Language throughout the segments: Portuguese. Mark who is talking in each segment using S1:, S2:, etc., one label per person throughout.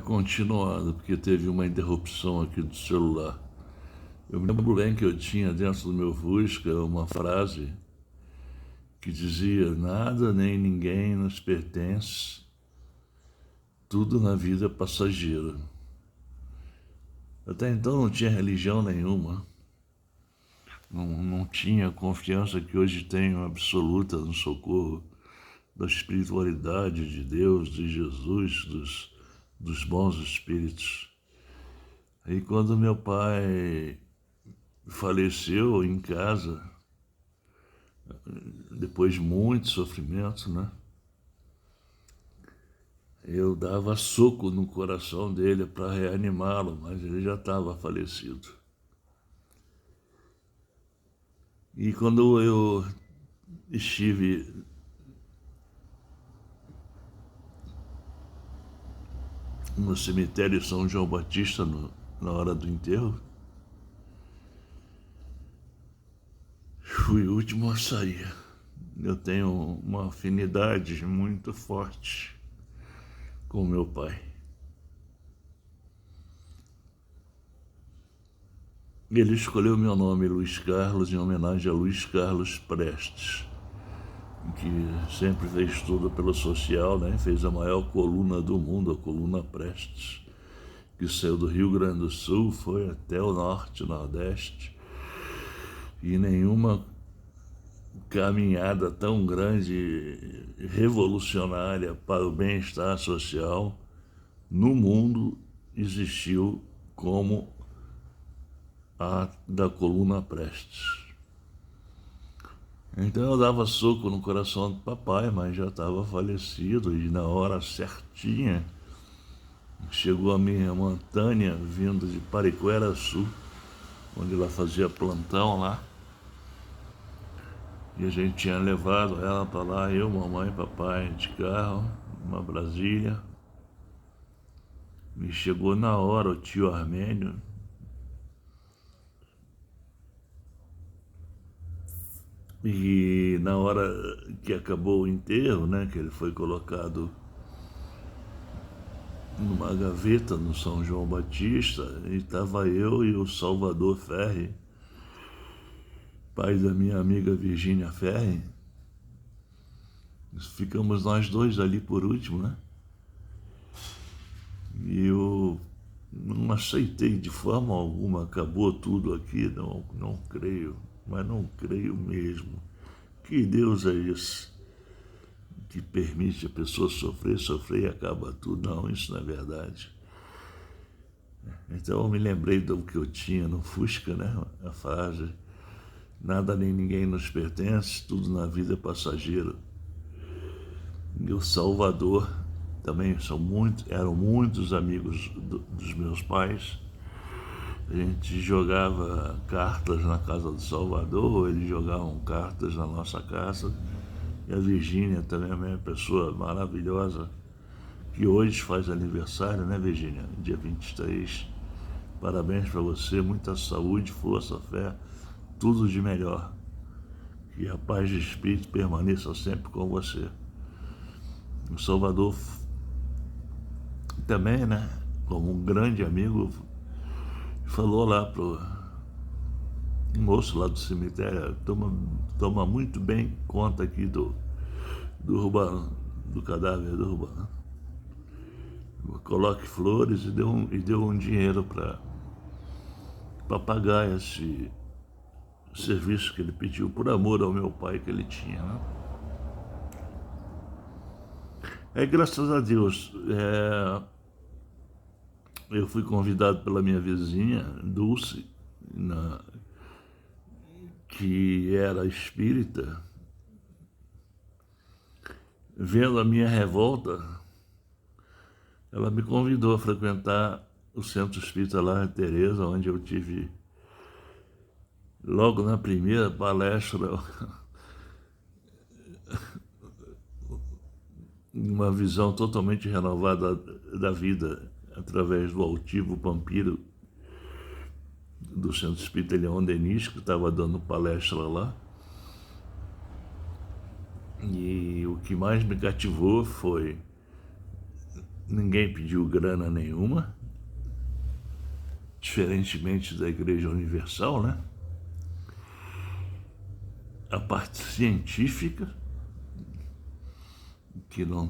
S1: Continuando, porque teve uma interrupção aqui do celular. Eu me lembro bem que eu tinha dentro do meu Fusca uma frase que dizia: nada nem ninguém nos pertence, tudo na vida é passageiro. Até então não tinha religião nenhuma, não tinha confiança que hoje tenho absoluta no socorro da espiritualidade de Deus, de Jesus, dos bons espíritos. Aí quando meu pai faleceu em casa, depois de muito sofrimento, né? Eu dava soco no coração dele para reanimá-lo, mas ele já estava falecido. E quando eu estive no cemitério São João Batista na hora do enterro, fui o último a sair. Eu tenho uma afinidade muito forte com meu pai. Ele escolheu meu nome, Luiz Carlos, em homenagem a Luiz Carlos Prestes, que sempre fez tudo pelo social, né? Fez a maior coluna do mundo, a coluna Prestes, que saiu do Rio Grande do Sul, foi até o norte, nordeste, e nenhuma caminhada tão grande, revolucionária para o bem-estar social no mundo existiu como a da coluna Prestes. Então eu dava soco no coração do papai, mas já estava falecido, e na hora certinha chegou a minha irmã Tânia, vindo de Pariquera-Sul, onde ela fazia plantão lá. E a gente tinha levado ela para lá, eu, mamãe e papai, de carro, uma Brasília. E chegou na hora o tio Armênio. E na hora que acabou o enterro, né, que ele foi colocado numa gaveta no São João Batista, e estava eu e o Salvador Ferri, pai da minha amiga Virgínia Ferri. Ficamos nós dois ali por último, né? E eu não aceitei de forma alguma, acabou tudo aqui, não creio, mas não creio mesmo. Que Deus é esse que permite a pessoa sofrer e acaba tudo? Não, isso não é verdade. Então eu me lembrei do que eu tinha no Fusca, né? A frase: nada nem ninguém nos pertence, tudo na vida é passageiro. E o Salvador também eram muitos amigos dos meus pais. A gente jogava cartas na casa do Salvador, eles jogavam cartas na nossa casa. E a Virgínia também é uma pessoa maravilhosa, que hoje faz aniversário, né, Virgínia? Dia 23. Parabéns para você, muita saúde, força, fé, tudo de melhor. Que a paz de espírito permaneça sempre com você. O Salvador também, né, como um grande amigo, falou lá pro moço lá do cemitério: toma muito bem conta aqui do Rubano, do cadáver do Rubano. Coloque flores, e deu um dinheiro para pagar esse serviço que ele pediu, por amor ao meu pai que ele tinha, né? Graças a Deus, eu fui convidado pela minha vizinha, Dulce, que era espírita, vendo a minha revolta, ela me convidou a frequentar o Centro Espírita Lar Teresa, onde eu tive, logo na primeira palestra, uma visão totalmente renovada da vida, através do altivo Pampiro, do Centro Espírita Leon Denis, que estava dando palestra lá. E o que mais me cativou foi ninguém pediu grana nenhuma, diferentemente da Igreja Universal, né? A parte científica, que não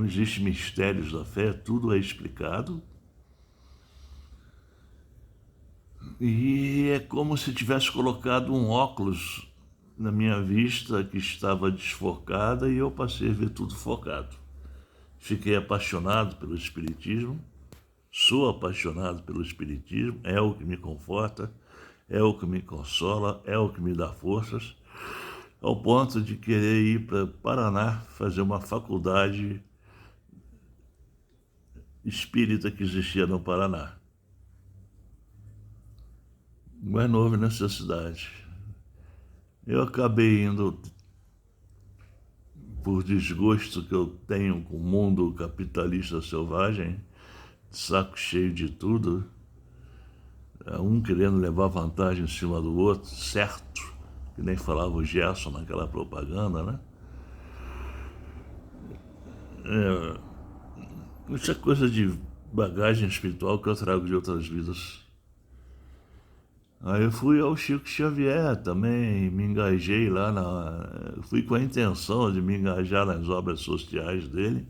S1: existe mistérios da fé, tudo é explicado. E é como se tivesse colocado um óculos na minha vista que estava desfocada e eu passei a ver tudo focado. Fiquei apaixonado pelo Espiritismo, sou apaixonado pelo Espiritismo, é o que me conforta, é o que me consola, é o que me dá forças, ao ponto de querer ir para Paraná fazer uma faculdade espírita que existia no Paraná. Mas não houve necessidade. Eu acabei indo por desgosto que eu tenho com o mundo capitalista selvagem, de saco cheio de tudo, um querendo levar vantagem em cima do outro, certo, que nem falava o Gerson naquela propaganda, né? Isso é coisa de bagagem espiritual que eu trago de outras vidas. Aí eu fui ao Chico Xavier também, me engajei lá fui com a intenção de me engajar nas obras sociais dele,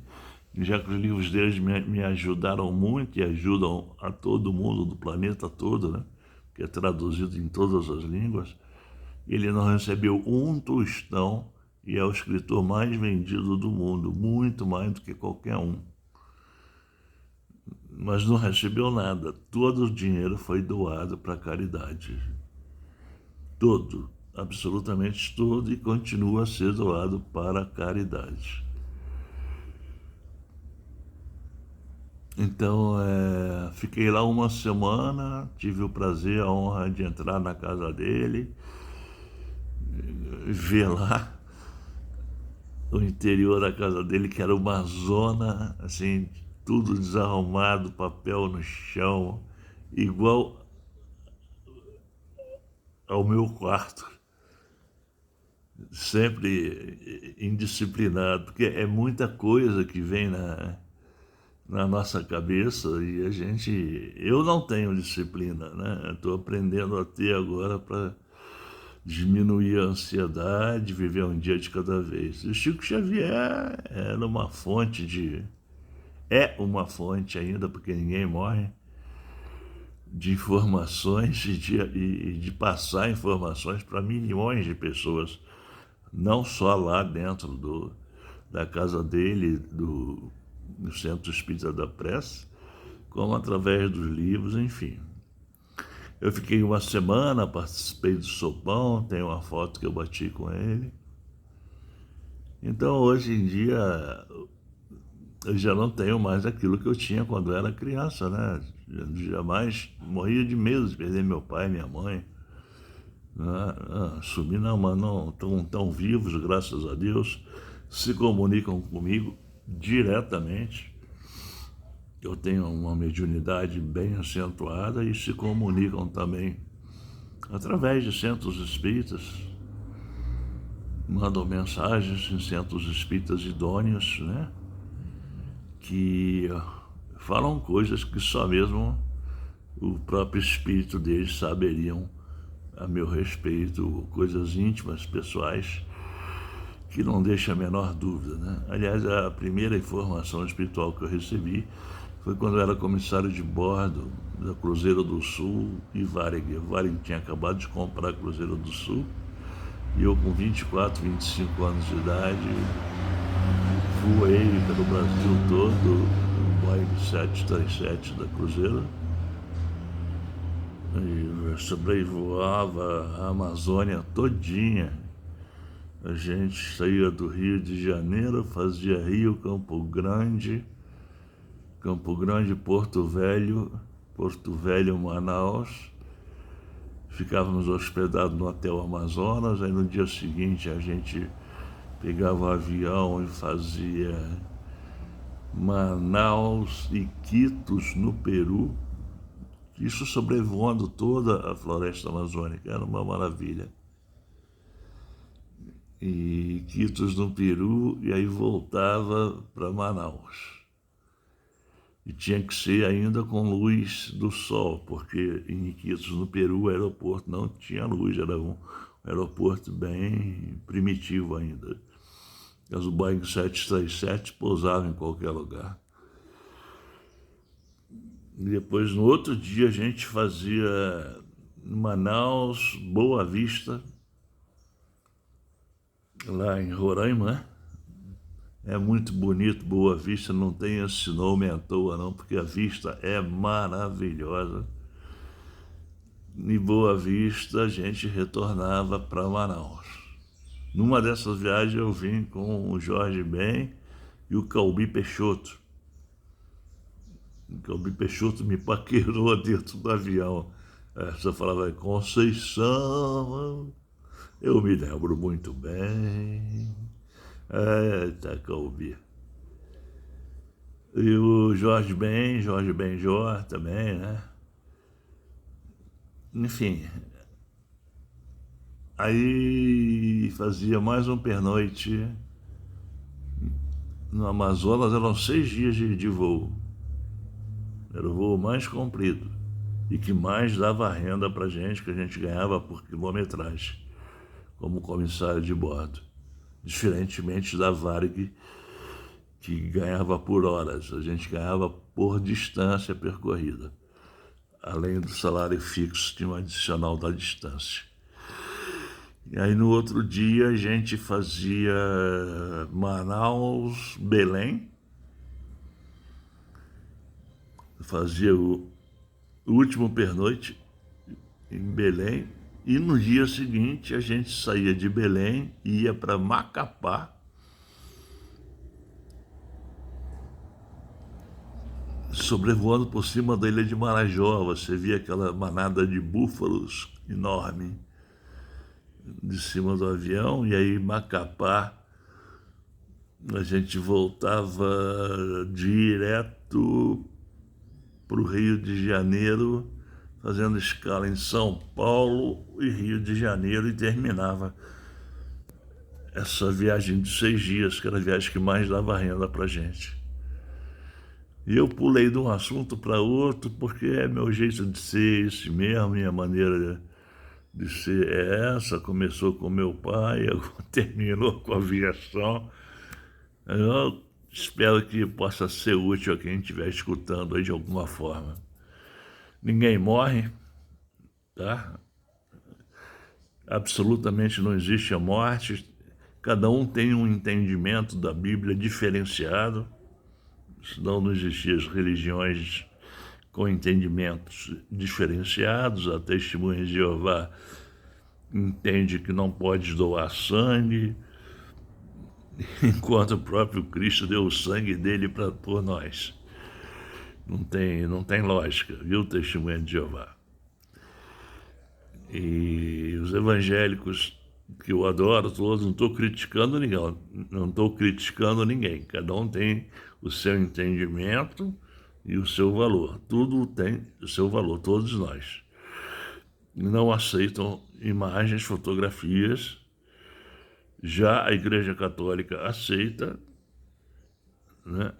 S1: já que os livros deles me ajudaram muito e ajudam a todo mundo do planeta todo, né? Que é traduzido em todas as línguas. Ele não recebeu um tostão e é o escritor mais vendido do mundo, muito mais do que qualquer um. Mas não recebeu nada. Todo o dinheiro foi doado para a caridade. Todo, absolutamente todo, e continua a ser doado para a caridade. Então, fiquei lá uma semana, tive o prazer, a honra de entrar na casa dele, ver lá o interior da casa dele, que era uma zona, assim, tudo desarrumado, papel no chão, igual ao meu quarto, sempre indisciplinado, porque é muita coisa que vem na nossa cabeça e eu não tenho disciplina, né? Estou aprendendo a ter agora para diminuir a ansiedade, viver um dia de cada vez. E o Chico Xavier é uma fonte ainda, porque ninguém morre, de informações e de passar informações para milhões de pessoas, não só lá dentro da casa dele, do Centro Espírita da Prece, como através dos livros, enfim. Eu fiquei uma semana, participei do sopão, tem uma foto que eu bati com ele. Então, hoje em dia, eu já não tenho mais aquilo que eu tinha quando era criança, né? Jamais morria de medo de perder meu pai, minha mãe. Sumir não, mas não estão vivos, graças a Deus, se comunicam comigo diretamente. Eu tenho uma mediunidade bem acentuada e se comunicam também através de centros espíritas. Mandam mensagens em centros espíritas idôneos, né? Que falam coisas que só mesmo o próprio espírito deles saberiam a meu respeito, coisas íntimas, pessoais, que não deixa a menor dúvida, né? Aliás, a primeira informação espiritual que eu recebi foi quando eu era comissário de bordo da Cruzeiro do Sul e Varig. Varig tinha acabado de comprar a Cruzeiro do Sul e eu, com 24, 25 anos de idade, voei pelo Brasil todo, no Boeing 737 da Cruzeiro, e sobrevoava a Amazônia todinha. A gente saía do Rio de Janeiro, fazia Rio, Campo Grande, Porto Velho, Manaus. Ficávamos hospedados no Hotel Amazonas, aí no dia seguinte a gente pegava o avião e fazia Manaus e Iquitos, no Peru. Isso sobrevoando toda a floresta amazônica, era uma maravilha. e Iquitos, no Peru, e aí voltava para Manaus. E tinha que ser ainda com luz do sol, porque em Iquitos, no Peru, o aeroporto não tinha luz, era um aeroporto bem primitivo ainda. Mas o Boeing 737 pousava em qualquer lugar. E depois, no outro dia, a gente fazia Manaus, Boa Vista, lá em Roraima. É muito bonito, Boa Vista, não tem esse nome à toa não, porque a vista é maravilhosa. Em Boa Vista, a gente retornava para Manaus. Numa dessas viagens eu vim com o Jorge Ben e o Calbi Peixoto. O Calbi Peixoto me paquerou dentro do avião. Você falava, Conceição, eu me lembro muito bem. Eita, Calbi. E o Jorge Benjor também, né? Enfim, aí fazia mais um pernoite no Amazonas, eram 6 dias de voo. Era o voo mais comprido e que mais dava renda para gente, que a gente ganhava por quilometragem, como comissário de bordo. Diferentemente da Varig, que ganhava por horas, a gente ganhava por distância percorrida. Além do salário fixo, tinha um adicional da distância. E aí no outro dia a gente fazia Manaus, Belém, fazia o último pernoite em Belém, e no dia seguinte a gente saía de Belém e ia para Macapá, sobrevoando por cima da ilha de Marajó. Você via aquela manada de búfalos enorme de cima do avião, e aí Macapá a gente voltava direto para o Rio de Janeiro, fazendo escala em São Paulo e Rio de Janeiro, e terminava essa viagem de 6 dias, que era a viagem que mais dava renda para a gente. E eu pulei de um assunto para outro, porque é meu jeito de ser esse mesmo, minha maneira de ser é essa. Começou com meu pai, terminou com a aviação. Eu espero que possa ser útil a quem estiver escutando aí de alguma forma. Ninguém morre, tá? Absolutamente não existe a morte. Cada um tem um entendimento da Bíblia diferenciado, senão não existiam as religiões com entendimentos diferenciados. A Testemunha de Jeová entende que não pode doar sangue, enquanto o próprio Cristo deu o sangue dele por nós. Não tem lógica, viu, Testemunha de Jeová? E os evangélicos, que eu adoro todos, não estou criticando ninguém, cada um tem o seu entendimento e o seu valor, tudo tem o seu valor, todos nós. Não aceitam imagens, fotografias. Já a Igreja Católica aceita, né?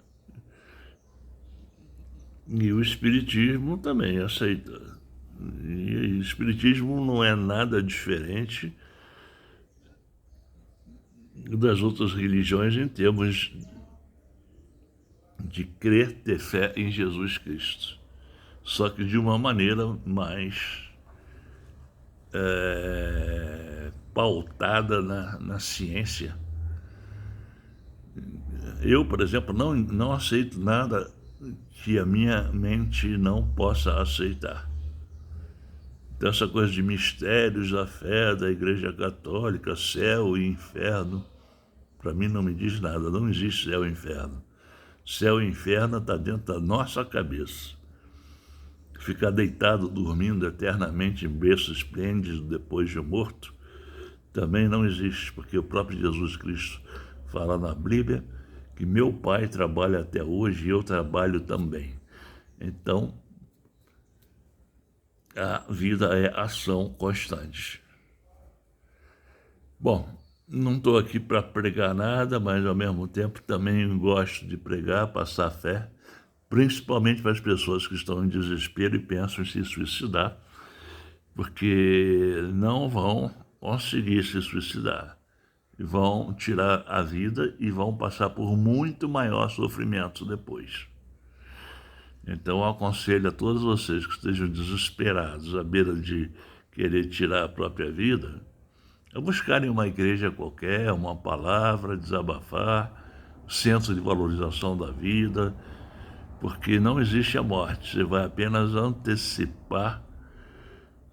S1: E o Espiritismo também aceita. E o Espiritismo não é nada diferente das outras religiões em termos de crer, ter fé em Jesus Cristo. Só que de uma maneira mais pautada na ciência. Eu, por exemplo, não aceito nada que a minha mente não possa aceitar. Então, essa coisa de mistérios da fé da Igreja Católica, céu e inferno, para mim não me diz nada. Não existe céu e inferno. Céu e inferno está dentro da nossa cabeça. Ficar deitado, dormindo eternamente em berço esplêndido depois de morto, também não existe, porque o próprio Jesus Cristo fala na Bíblia que meu Pai trabalha até hoje e eu trabalho também. Então, a vida é ação constante. Bom, não estou aqui para pregar nada, mas ao mesmo tempo também gosto de pregar, passar fé, principalmente para as pessoas que estão em desespero e pensam em se suicidar, porque não vão conseguir se suicidar. Vão tirar a vida e vão passar por muito maior sofrimento depois. Então, eu aconselho a todos vocês que estejam desesperados, à beira de querer tirar a própria vida, a buscarem uma igreja qualquer, uma palavra, desabafar, centro de valorização da vida, porque não existe a morte, você vai apenas antecipar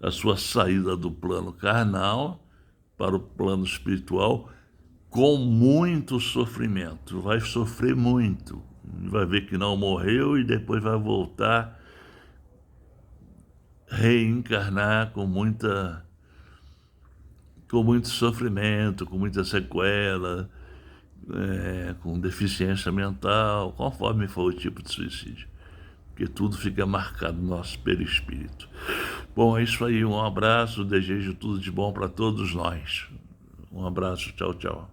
S1: a sua saída do plano carnal para o plano espiritual com muito sofrimento. Vai sofrer muito, vai ver que não morreu e depois vai voltar, reencarnar com muito sofrimento, com muita sequela, com deficiência mental, conforme for o tipo de suicídio. Porque tudo fica marcado no nosso perispírito. Bom, é isso aí. Um abraço, desejo tudo de bom para todos nós. Um abraço, tchau, tchau.